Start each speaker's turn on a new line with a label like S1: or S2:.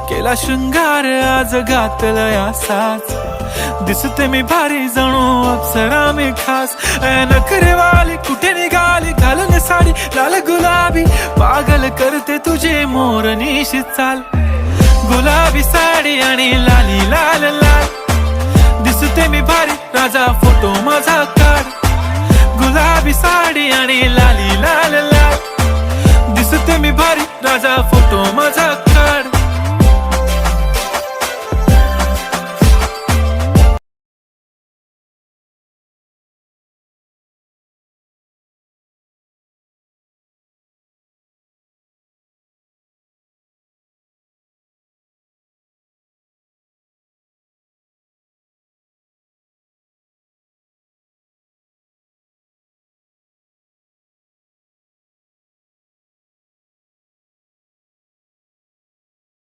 S1: केला शृंगार आज घातला असाच, दिसते मी भारी जणू अप्सरा मी खास. नखरेवाली कुठे निघाली घालून साडी लाल गुलाबी, पागल करते तुझे मोरनीशी चाल. गुलाबी साडी आणि लाली लाल लाल, दिसते मी भारी राजा फोटो माझा काढ. गुलाबी साडी आणि लाली लाल लाल, दिसते मी भारी राजा फोटो माझा काढ.